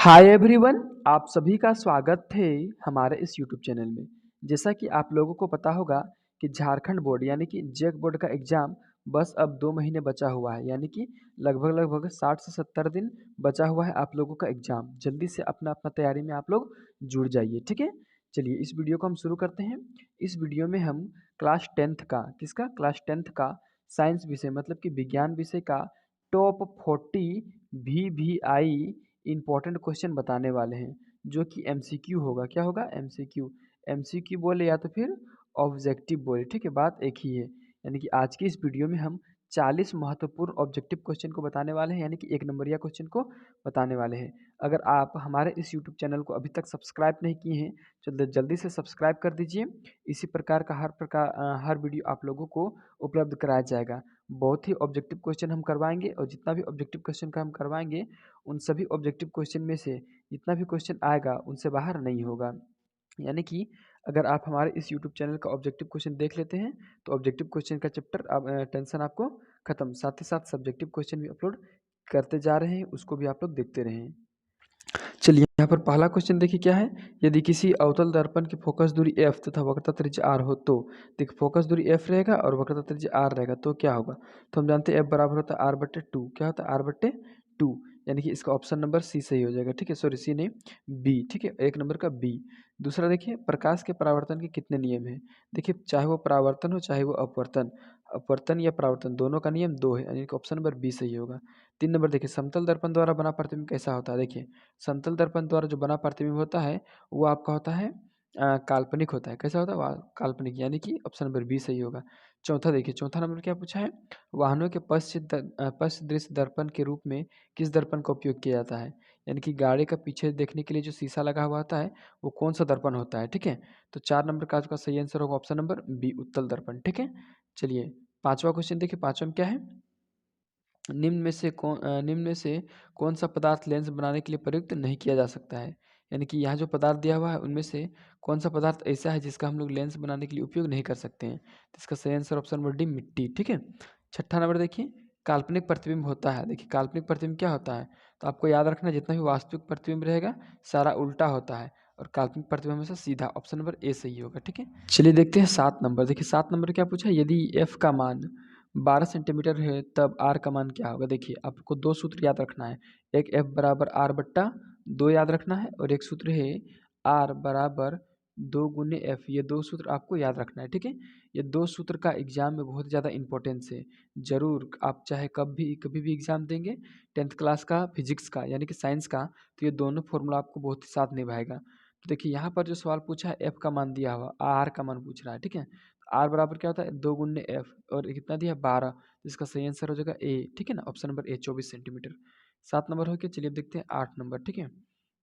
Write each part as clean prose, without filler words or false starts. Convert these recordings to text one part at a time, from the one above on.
Hi everyone, आप सभी का स्वागत है हमारे इस यूट्यूब चैनल में। जैसा कि आप लोगों को पता होगा कि झारखंड बोर्ड यानी कि जेक बोर्ड का एग्ज़ाम बस अब 2 महीने बचा हुआ है, यानी कि लगभग 60 से 70 दिन बचा हुआ है आप लोगों का एग्ज़ाम। जल्दी से अपना अपना तैयारी में आप लोग जुड़ जाइए, ठीक है? चलिए इस वीडियो को हम शुरू करते हैं। इस वीडियो में हम क्लास 10th का क्लास 10th का साइंस विषय मतलब कि विज्ञान विषय का टॉप 40 VVI इम्पोर्टेंट क्वेश्चन बताने वाले हैं, जो कि एमसीक्यू होगा। क्या होगा? एमसीक्यू। एमसीक्यू बोले या तो फिर ऑब्जेक्टिव बोले, ठीक है, बात एक ही है। यानी कि आज की इस वीडियो में हम 40 महत्वपूर्ण ऑब्जेक्टिव क्वेश्चन को बताने वाले हैं, यानी कि एक नंबरिया क्वेश्चन को बताने वाले हैं। अगर आप हमारे इस यूट्यूब चैनल को अभी तक सब्सक्राइब नहीं किए हैं तो जल्दी से सब्सक्राइब कर दीजिए। इसी प्रकार का हर वीडियो आप लोगों को उपलब्ध कराया जाएगा। बहुत ही ऑब्जेक्टिव क्वेश्चन हम करवाएंगे, और जितना भी ऑब्जेक्टिव क्वेश्चन का हम करवाएंगे उन सभी ऑब्जेक्टिव क्वेश्चन में से जितना भी क्वेश्चन आएगा उनसे बाहर नहीं होगा। यानी कि अगर आप हमारे इस यूट्यूब चैनल का ऑब्जेक्टिव क्वेश्चन देख लेते हैं तो ऑब्जेक्टिव क्वेश्चन का चैप्टर अब टेंशन आपको खत्म। साथ ही साथ सब्जेक्टिव क्वेश्चन भी अपलोड करते जा रहे हैं, उसको भी आप लोग देखते रहें। चलिए यहाँ पर पहला क्वेश्चन देखिए क्या है। यदि किसी अवतल दर्पण की फोकस दूरी f तथा वक्रता त्रिज्या r हो तो देखिए फोकस दूरी f रहेगा और वक्रता त्रिज्या r रहेगा तो क्या होगा। तो हम जानते हैं f बराबर होता है r/2। क्या होता है r/2, यानी कि इसका ऑप्शन नंबर सी सही हो जाएगा, ठीक है। सॉरी सी नहीं, बी, ठीक है, एक नंबर का बी। दूसरा देखिए प्रकाश के परावर्तन के कितने नियम हैं। देखिए चाहे वो परावर्तन हो चाहे वो अपवर्तन, अपवर्तन या परावर्तन दोनों का नियम 2 है, यानी कि ऑप्शन नंबर बी सही होगा। 3 नंबर देखिए समतल दर्पण द्वारा बना प्रतिबिंब कैसा होता है। देखिए समतल दर्पण द्वारा जो बना प्रतिबिंब होता है वो आपका होता है काल्पनिक होता है। कैसा होता है? काल्पनिक, यानी कि ऑप्शन नंबर बी सही होगा। चौथा देखिए, चौथा नंबर क्या पूछा है। वाहनों के पश्च दृश्य दर्पण के रूप में किस दर्पण का उपयोग किया जाता है। यानी कि गाड़ी का पीछे देखने के लिए जो शीशा लगा हुआ होता है वो कौन सा दर्पण होता है, ठीक है। तो 4 नंबर का आपका सही आंसर होगा ऑप्शन नंबर बी, उत्तल दर्पण, ठीक है। चलिए पांचवा क्वेश्चन देखिए, पांचवा में क्या है। निम्न में से कौन सा पदार्थ लेंस बनाने के लिए प्रयुक्त नहीं किया जा सकता है। यानी कि यहाँ जो पदार्थ दिया हुआ है उनमें से कौन सा पदार्थ ऐसा है जिसका हम लोग लेंस बनाने के लिए उपयोग नहीं कर सकते हैं। तो इसका सही आंसर ऑप्शन नंबर डी, मिट्टी, ठीक है। छठा नंबर देखिए, काल्पनिक प्रतिबिंब होता है। देखिए काल्पनिक प्रतिबिंब क्या होता है, तो आपको याद रखना जितना भी वास्तविक प्रतिबिंब रहेगा सारा उल्टा होता है, और काल्पनिक प्रतिबिंब हमेशा सीधा। ऑप्शन नंबर ए सही होगा, ठीक है। चलिए देखते हैं 7 नंबर। देखिए 7 नंबर क्या पूछा है। यदि एफ का मान 12 सेंटीमीटर है तब आर का मान क्या होगा। देखिए आपको दो सूत्र याद रखना है, एक एफ बराबर आर बट्टा 2 याद रखना है, और एक सूत्र है आर बराबर 2 गुने एफ। ये दो सूत्र आपको याद रखना है, ठीक है। ये दो सूत्र का एग्जाम में बहुत ज़्यादा इंपॉर्टेंस है। ज़रूर आप चाहे कभी भी एग्जाम देंगे 10th क्लास का फिजिक्स का यानी कि साइंस का, तो ये दोनों फॉर्मूला आपको बहुत ही साथ निभाएगा। तो देखिए यहाँ पर जो सवाल पूछा है एफ का मान दिया हुआ, आर का मान पूछ रहा है, ठीक है। आर बराबर क्या होता है 2 गुने एफ, और कितना दिया 12, तो इसका सही आंसर हो जाएगा ए, ठीक है ना, option number A 24 centimetre. 7 number हो गया। चलिए अब देखते हैं 8 नंबर, ठीक है।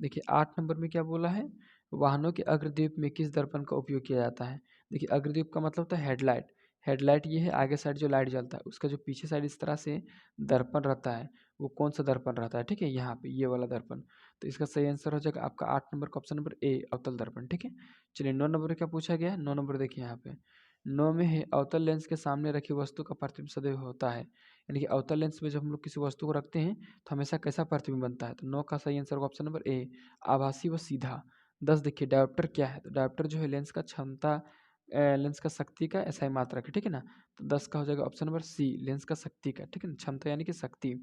देखिए 8 नंबर में क्या बोला है। वाहनों के अग्रदीप में किस दर्पण का उपयोग किया जाता है। देखिए अग्रदीप का मतलब होता है हेडलाइट। हेडलाइट ये है आगे साइड जो लाइट जलता है, उसका जो पीछे साइड इस तरह से दर्पण रहता है वो कौन सा दर्पण रहता है, ठीक है, यहाँ पे ये वाला दर्पण। तो इसका सही आंसर हो जाएगा आपका 8 नंबर का ऑप्शन नंबर ए, अवतल दर्पण, ठीक है। चलिए 9 नंबर क्या पूछा गया है। 9 नंबर देखिए यहाँ पे 9 में है अवतल लेंस के सामने रखी वस्तु का प्रतिबिंब सदैव होता है। यानी कि अवतल लेंस में जब हम लोग किसी वस्तु को रखते हैं तो हमेशा कैसा प्रतिबिंब बनता है। तो 9 का सही आंसर होगा ऑप्शन नंबर ए, आभासी व सीधा। 10 देखिए डायोप्टर क्या है। तो डायोप्टर जो है लेंस का क्षमता, लेंस का शक्ति का एसआई मात्रक है, ठीक है ना। तो 10 का हो जाएगा ऑप्शन नंबर सी, लेंस का शक्ति का, ठीक है ना, क्षमता यानी कि शक्ति।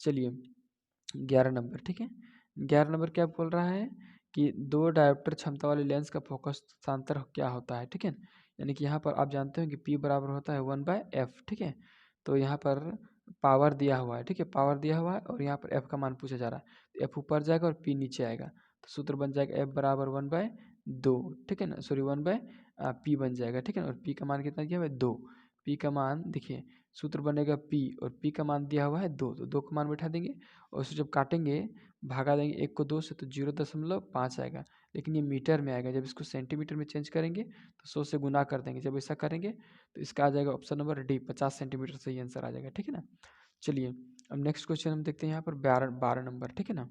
चलिए 11 नंबर, ठीक है। 11 नंबर क्या बोल रहा है कि दो डायोप्टर क्षमता वाले लेंस का फोकस स्थानांतर क्या होता है, ठीक है। यानी कि यहाँ पर आप जानते हो कि P बराबर होता है 1/f, ठीक है। तो यहाँ पर पावर दिया हुआ है, ठीक है, पावर दिया हुआ है, और यहाँ पर f का मान पूछा जा रहा है। तो f ऊपर जाएगा और p नीचे आएगा, तो सूत्र बन जाएगा f बराबर 1/2, ठीक है ना, सॉरी 1/p बन जाएगा, ठीक है ना। और p का मान कितना दिया हुआ है 2। p का मान देखिए सूत्र बनेगा p, और p का मान दिया हुआ है 2, तो 2 का मान बैठा देंगे, और उसे जब काटेंगे भागा देंगे 1 को 2 से तो 0.5 आएगा। लेकिन ये मीटर में आएगा, जब इसको सेंटीमीटर में चेंज करेंगे तो 100 से गुना कर देंगे। जब ऐसा करेंगे तो इसका आ जाएगा ऑप्शन नंबर डी, 50 सेंटीमीटर सही आंसर आ जाएगा, ठीक है ना। चलिए अब नेक्स्ट क्वेश्चन हम देखते हैं यहाँ पर 12 नंबर, ठीक है ना।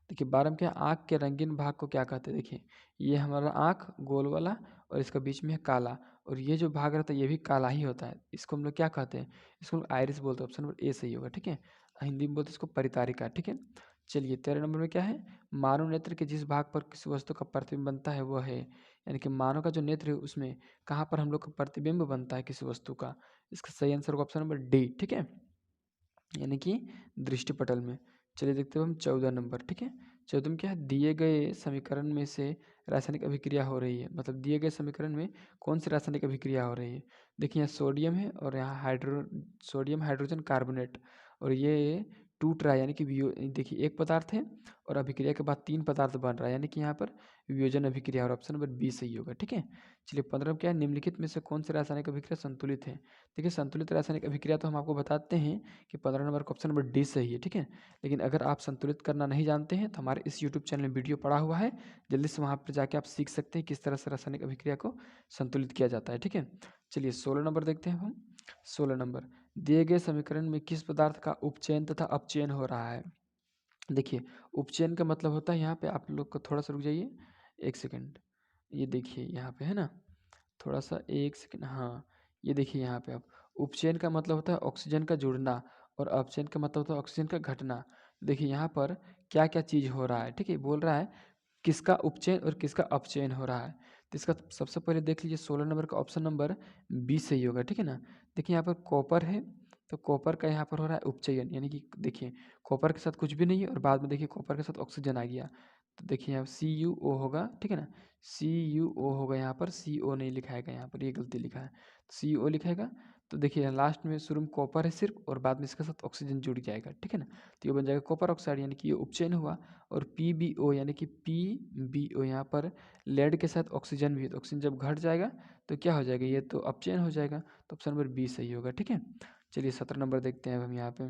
देखिए 12 में क्या, आँख के रंगीन भाग को क्या कहते हैं। देखिए ये हमारा आँख गोल वाला, और इसका बीच में है काला, और ये जो भाग रहता है ये भी काला ही होता है। इसको हम लोग क्या कहते हैं, इसको हम लोग आइरिस बोलते हैं। ऑप्शन नंबर ए सही होगा, ठीक है। हिंदी में बोलते हैं इसको परितारिका, ठीक है। चलिए 13 नंबर में क्या है, मानव नेत्र के जिस भाग पर किसी वस्तु का प्रतिबिंब बनता है वह है, यानी कि मानव का जो नेत्र है उसमें कहाँ पर हम लोग का प्रतिबिंब बनता है किसी वस्तु का। इसका सही आंसर होगा ऑप्शन नंबर डी, ठीक है, यानी कि दृष्टिपटल में। चलिए देखते हैं हम 14 नंबर, ठीक है। 14 में क्या है, दिए गए समीकरण में से रासायनिक अभिक्रिया हो रही है, मतलब दिए गए समीकरण में कौन सी रासायनिक अभिक्रिया हो रही है। देखिए यहाँ सोडियम है और यहाँ सोडियम हाइड्रोजन कार्बोनेट, और ये टूट रहा है, यानी कि देखिए एक पदार्थ है और अभिक्रिया के बाद 3 पदार्थ बन रहा है, यानी कि यहाँ पर वियोजन अभिक्रिया, और ऑप्शन नंबर बी सही होगा, ठीक है। चलिए 15 में क्या है, निम्नलिखित में से कौन सी रासायनिक अभिक्रिया संतुलित है। देखिए संतुलित रासायनिक अभिक्रिया तो हम आपको बताते हैं कि 15 नंबर का ऑप्शन नंबर डी सही है, ठीक है। लेकिन अगर आप संतुलित करना नहीं जानते हैं तो हमारे इस यूट्यूब चैनल में वीडियो पड़ा हुआ है, जल्दी से वहाँ पर जाके आप सीख सकते हैं किस तरह से रासायनिक अभिक्रिया को संतुलित किया जाता है, ठीक है। चलिए 16 नंबर देखते हैं हम। 16 नंबर, दिए गए समीकरण में किस पदार्थ का उपचयन तथा अपचयन हो रहा है। देखिए उपचयन का मतलब होता है, यहाँ पे आप लोग को थोड़ा सा रुक जाइए 1 सेकंड, ये देखिए यहाँ पे है ना, थोड़ा सा 1 सेकंड, हाँ ये देखिए यहाँ पे आप, उपचयन का मतलब होता है ऑक्सीजन का जुड़ना और अपचयन का मतलब होता है ऑक्सीजन का घटना। देखिए यहाँ पर क्या क्या चीज़ हो रहा है, ठीक है, बोल रहा है किसका उपचयन और किसका अपचयन हो रहा है। तो इसका सबसे पहले देख लीजिए 16 नंबर का ऑप्शन नंबर बी सही होगा, ठीक है ना। देखिए यहाँ पर कॉपर है, तो कॉपर का यहाँ पर हो रहा है उपचयन, यानी कि देखिए कॉपर के साथ कुछ भी नहीं है और बाद में देखिए कॉपर के साथ ऑक्सीजन आ गया, तो देखिए यहाँ CuO होगा, ठीक है ना, CuO होगा, यहाँ पर CO नहीं लिखाएगा, यहाँ पर ये गलती लिखा है, CO लिखाएगा। तो देखिए लास्ट में शुरू में कॉपर है सिर्फ और बाद में इसके साथ ऑक्सीजन जुड़ जाएगा, ठीक है ना, तो ये बन जाएगा कॉपर ऑक्साइड, यानी कि ये उपचयन हुआ। और PbO यानी कि PbO यहाँ पर लेड के साथ ऑक्सीजन भी है, तो ऑक्सीजन जब घट जाएगा तो क्या हो जाएगा, ये तो अपचयन हो जाएगा, तो ऑप्शन नंबर बी सही होगा, ठीक है। चलिए 17 नंबर देखते हैं अब हम यहाँ पे।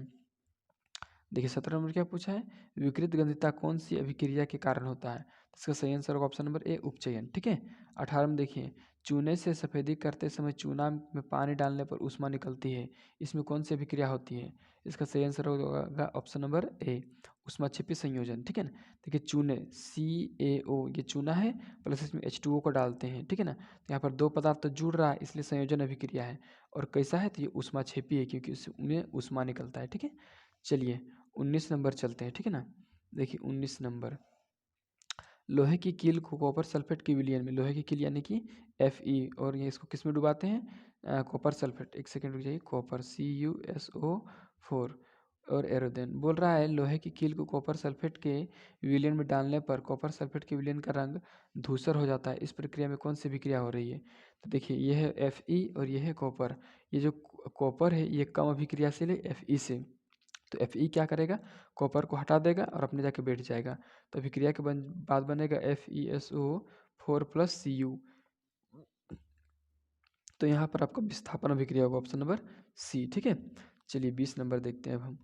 देखिए 17 नंबर क्या पूछा है, विकृत गंधिता कौन सी अभिक्रिया के कारण होता है। तो इसका सही आंसर होगा ऑप्शन नंबर ए, उपचयन, ठीक है। 18 में देखिए, चूने से सफेदी करते समय चूना में पानी डालने पर ऊष्मा निकलती है, इसमें कौन सी अभिक्रिया होती है। इसका सही आंसर होगा ऑप्शन नंबर ए, ऊष्मा छिपी संयोजन, ठीक है ना। देखिए चूने CaO ये चूना है, प्लस इसमें H2O को डालते हैं, ठीक है ना, तो यहाँ पर 2 पदार्थ तो जुड़ रहा है इसलिए संयोजन अभिक्रिया है, और कैसा है तो ये ऊष्मा छिपी है क्योंकि उसमें ऊष्मा निकलता है, ठीक है। चलिए 19 नंबर चलते हैं, ठीक है ना। देखिए 19 नंबर, लोहे की कील को कॉपर सल्फेट के विलयन में, लोहे की कील यानी कि Fe, और ये इसको किस में डुबाते हैं, कॉपर सल्फेट, 1 सेकंड रुक जाइए, कॉपर CuSO4 और एरोदेन। बोल रहा है लोहे की कील को कॉपर सल्फेट के विलयन में डालने पर कॉपर सल्फेट के विलयन का रंग धूसर हो जाता है, इस प्रक्रिया में कौन सी अभिक्रिया हो रही है। तो देखिए ये है Fe और ये है कॉपर, ये जो कॉपर है ये कम अभिक्रियाशील है Fe से, तो Fe क्या करेगा, कॉपर को हटा देगा और अपने जाके बैठ जाएगा, तो अभिक्रिया के बाद बनेगा FeSO4 प्लस Cu, तो यहाँ पर आपका विस्थापन अभिक्रिया होगा ऑप्शन नंबर सी, ठीक है। चलिए 20 नंबर देखते हैं अब हम।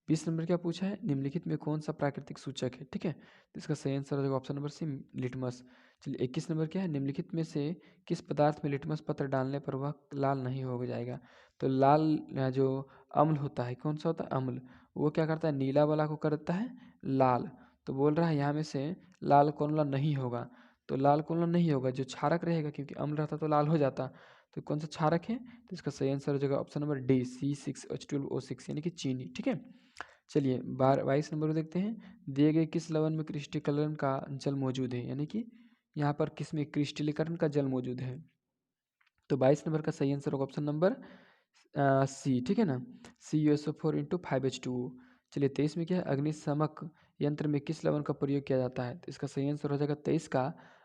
20 नंबर क्या पूछा है, निम्नलिखित में कौन सा प्राकृतिक सूचक है, ठीक है, तो इसका सही आंसर हो जाएगा ऑप्शन नंबर सी, लिटमस। चलिए 21 नंबर क्या है, निम्नलिखित में से किस पदार्थ में लिटमस पत्र डालने पर वह लाल नहीं हो जाएगा। तो लाल जो अम्ल होता है, कौन सा होता है अम्ल, वो क्या करता है, नीला वाला को कर देता है लाल, तो बोल रहा है यहाँ में से लाल कौन ला नहीं होगा, तो लाल कौन ला नहीं होगा, जो क्षारक रहेगा, क्योंकि अम्ल रहता तो लाल हो जाता, तो कौन सा क्षारक है, तो इसका सही आंसर हो जाएगा ऑप्शन नंबर डी, C6H12O6 यानी कि चीनी, ठीक है। चलिए 22 नंबर को देखते हैं, दिए गए किस लवण में क्रिस्टलीकरण का जल मौजूद है, यानी कि यहाँ पर किस में क्रिस्टलीकरण का जल मौजूद है। तो 22 नंबर का सही आंसर होगा ऑप्शन नंबर सी, ठीक है ना, CuSO4 × 5H2O। चलिए 23 में क्या है, अग्निशामक यंत्र में किस लवण का प्रयोग किया जाता है, तो इसका सही आंसर हो जाएगा 23 का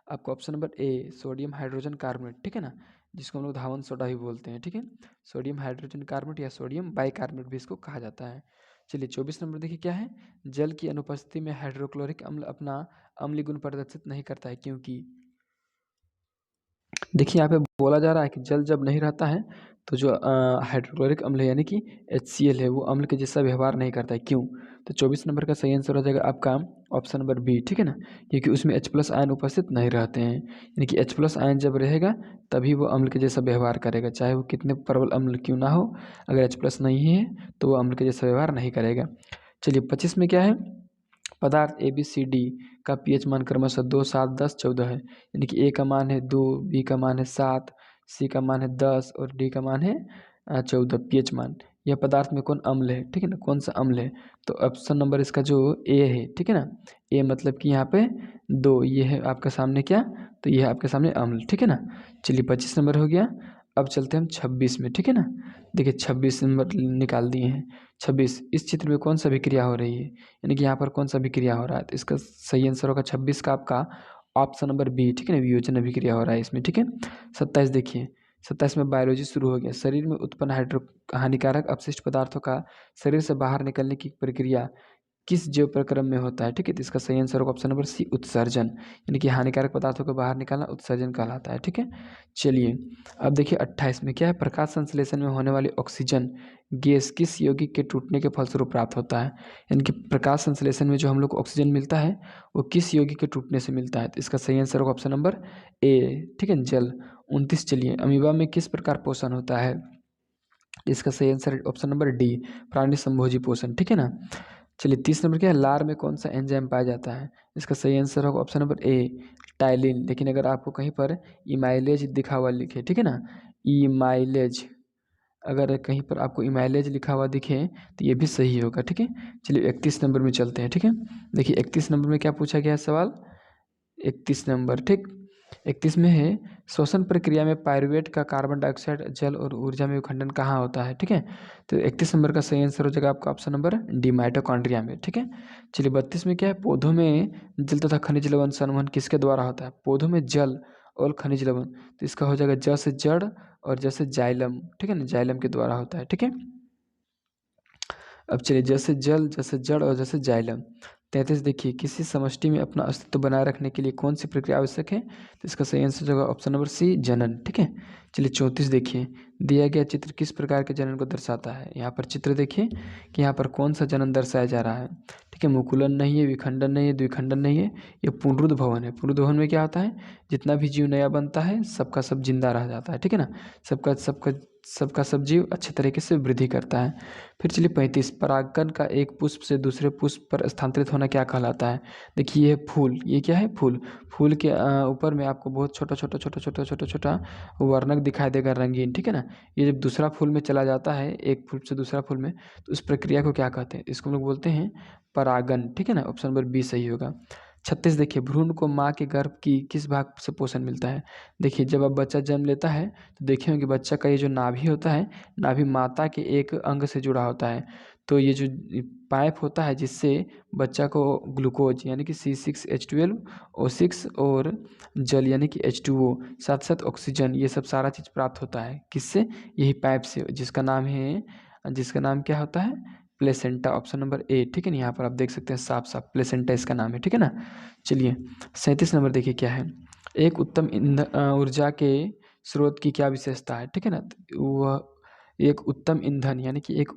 आपका option number A, sodium hydrogen carbonate, ठीक है ना, जिसको हम लोग धावन सोडा भी बोलते हैं, ठीक है, सोडियम हाइड्रोजन कार्बोनेट या सोडियम बाइकार्बोनेट भी इसको कहा जाता है। चलिए 24 नंबर देखिए क्या है, जल की अनुपस्थिति में हाइड्रोक्लोरिक अम्ल अपना अम्लीय गुण प्रदर्शित नहीं करता है, क्योंकि देखिए यहाँ पे बोला जा रहा है कि जल जब नहीं रहता है तो जो हाइड्रोक्लोरिक अम्ल है यानी कि HCl है वो अम्ल के जैसा व्यवहार नहीं करता है, क्यों। तो 24 नंबर का सही आंसर हो जाएगा आपका ऑप्शन नंबर बी, ठीक है ना, क्योंकि उसमें H+ आयन उपस्थित नहीं रहते हैं, यानी कि H+ आयन जब रहेगा तभी वो अम्ल के जैसा व्यवहार करेगा, चाहे वो कितने प्रबल अम्ल क्यों ना हो, अगर H+ नहीं है तो वो अम्ल के जैसा व्यवहार नहीं करेगा। चलिए 25 में क्या है, पदार्थ ABCD का pH मान क्रमशः 2, 7, 10, 14 है, यानी कि A का मान है 2, B का मान है 7, C का मान है 10 और D का मान है 14 pH मान। यह पदार्थ में कौन अम्ल है, ठीक है ना, कौन सा अम्ल है। तो ऑप्शन नंबर इसका जो ए है, ठीक है ना, ए मतलब कि यहाँ पे 2, ये है आपके सामने क्या, तो ये है आपके सामने अम्ल, ठीक है ना। चलिए 25 नंबर हो गया। अब चलते हैं हम 26 में, ठीक है ना। देखिए 26 नंबर निकाल दिए हैं। 26, इस चित्र में कौन सा अभिक्रिया हो रही है, यानी कि यहाँ पर कौन सा अभिक्रिया हो रहा है, तो इसका सही आंसर होगा 26 का आपका ऑप्शन नंबर बी, ठीक है ना, वियोजन अभिक्रिया हो रहा है इसमें, ठीक है। 27 देखिए, 27 में बायोलॉजी शुरू हो गया। शरीर में उत्पन्न हानिकारक अपशिष्ट पदार्थों का शरीर से बाहर निकलने की प्रक्रिया किस जैव प्रक्रम में होता है, ठीक है। तो इसका सही आंसर होगा ऑप्शन नंबर सी, उत्सर्जन, यानी कि हानिकारक पदार्थों को बाहर निकालना उत्सर्जन कहलाता है, ठीक है। चलिए अब देखिए 28 में क्या है, प्रकाश संश्लेषण में होने वाली ऑक्सीजन गैस किस यौगिक के टूटने के फलस्वरूप प्राप्त होता है, यानी कि प्रकाश संश्लेषण में जो हम लोग को ऑक्सीजन मिलता है वो किस यौगिक के टूटने से मिलता है। तो इसका सही आंसर होगा ऑप्शन नंबर ए, ठीक है, जल। 29 चलिए, अमीबा में किस प्रकार पोषण होता है, इसका सही आंसर ऑप्शन नंबर डी, प्राणी संभोजी पोषण, ठीक है ना। चलिए 30 नंबर क्या है, लार में कौन सा एंजाइम पाया जाता है, इसका सही आंसर होगा ऑप्शन नंबर ए, टाइलिन। लेकिन अगर आपको कहीं पर इमाइलेज दिखा हुआ लिखे, ठीक है ना, इमाइलेज, अगर कहीं पर आपको इमाइलेज लिखा हुआ दिखे तो ये भी सही होगा, ठीक है। चलिए 31 नंबर में चलते हैं, ठीक है। देखिए 31 नंबर में क्या पूछा गया है सवाल, 31 नंबर, ठीक। 31 में है, श्वसन प्रक्रिया में पायरुवेट का कार्बन डाइऑक्साइड जल और ऊर्जा में विखंडन कहाँ होता है, ठीक है। तो 31 नंबर का सही आंसर हो जाएगा आपका ऑप्शन नंबर डी, माइटोकॉन्ड्रिया में, ठीक है। चलिए 32 में क्या है, पौधों में जल तथा खनिज लवण संवहन किसके द्वारा होता है, पौधों में जल और खनिज लवण, तो इसका हो जाएगा ज से जड़ और ज से जाइलम, ठीक है ना, जाइलम के द्वारा होता है, ठीक है। अब चलिए जैसे जल, जैसे जड़ और जैसे जाइलम। 33 देखिए, किसी समष्टि में अपना अस्तित्व बनाए रखने के लिए कौन सी प्रक्रिया आवश्यक है, तो इसका सही आंसर होगा ऑप्शन नंबर सी, जनन, ठीक है। चलिए 34 देखिए, दिया गया चित्र किस प्रकार के जनन को दर्शाता है। यहाँ पर चित्र देखिए कि यहाँ पर कौन सा जनन दर्शाया जा रहा है, ठीक है। मुकुलन नहीं है, विखंडन नहीं है, द्विखंडन नहीं है, ये पुनरुद्ध भवन है। पुनरुद्ध भवन में क्या होता है, जितना भी जीव नया बनता है सबका सब जिंदा रह जाता है, ठीक है ना, सबका सबका सबका सब जीव अच्छे तरीके से वृद्धि करता है। फिर चलिए 35, परागकण का एक पुष्प से दूसरे पुष्प पर स्थानांतरित होना क्या कहलाता है। देखिए ये फूल, ये क्या है, फूल। फूल के ऊपर में आपको बहुत छोटा छोटा छोटा छोटा छोटा छोटा वर्णक दिखाई देगा, रंगीन, ठीक है ना। ये जब दूसरा फूल में चला जाता है, एक फूल से दूसरा फूल में, तो उस प्रक्रिया को क्या कहते हैं, इसको हम लोग बोलते हैं परागन, ठीक है ना, ऑप्शन नंबर बी सही होगा। 36 देखिए, भ्रूण को माँ के गर्भ की किस भाग से पोषण मिलता है। देखिए जब अब बच्चा जन्म लेता है तो देखे होंगे बच्चा का ये जो नाभि होता है, नाभि माता के एक अंग से जुड़ा होता है। तो ये जो पाइप होता है जिससे बच्चा को ग्लूकोज यानी कि C6H12O6 और जल यानी कि H2O, साथ साथ ऑक्सीजन, ये सब सारा चीज़ प्राप्त होता है किससे, यही पाइप से, जिसका नाम क्या होता है, प्लेसेंटा, ऑप्शन नंबर ए, ठीक है ना। यहाँ पर आप देख सकते हैं साफ साफ प्लेसेंटा इसका नाम है, ठीक है ना। चलिए 37 नंबर देखिए क्या है, एक उत्तम ऊर्जा के स्रोत की क्या विशेषता है, ठीक है ना। तो वह एक उत्तम ईंधन यानी कि एक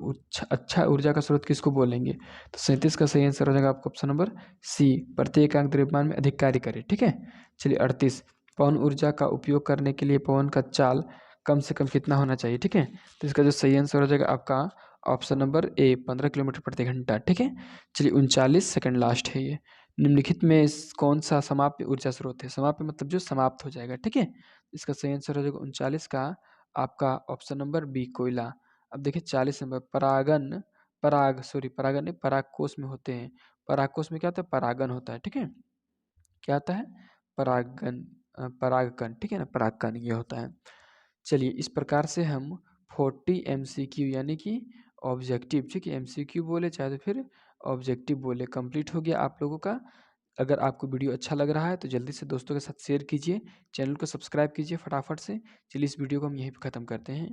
अच्छा ऊर्जा का स्रोत किसको बोलेंगे, तो 37 का सही आंसर हो जाएगा आपका ऑप्शन नंबर सी, प्रत्येक एकांक द्रव्यमान में अधिक कार्य करे, ठीक है। चलिए 38, पवन ऊर्जा का उपयोग करने के लिए पवन का चाल कम से कम कितना होना चाहिए, ठीक है। तो इसका जो सही आंसर हो जाएगा आपका ऑप्शन नंबर ए, 15 किलोमीटर प्रति घंटा, ठीक है। चलिए 39, सेकंड लास्ट है ये, निम्नलिखित में कौन सा समाप्य ऊर्जा स्रोत है, समाप्य मतलब जो समाप्त हो जाएगा, ठीक है। इसका सही आंसर हो जाएगा 39 का आपका ऑप्शन नंबर बी, कोयला। अब देखिए 40 नंबर, परागन नहीं, परागकोश में होते हैं। परागकोश में क्या होता है, परागन होता है, ठीक है। क्या आता है, परागन, परागकण, ठीक है ना, परागकण ये होता है। चलिए इस प्रकार से हम 40 MCQ यानी कि ऑब्जेक्टिव, ठीक है, MCQ बोले चाहे तो फिर ऑब्जेक्टिव बोले, कंप्लीट हो गया आप लोगों का। अगर आपको वीडियो अच्छा लग रहा है तो जल्दी से दोस्तों के साथ शेयर कीजिए, चैनल को सब्सक्राइब कीजिए फटाफट से। चलिए इस वीडियो को हम यहीं पे ख़त्म करते हैं।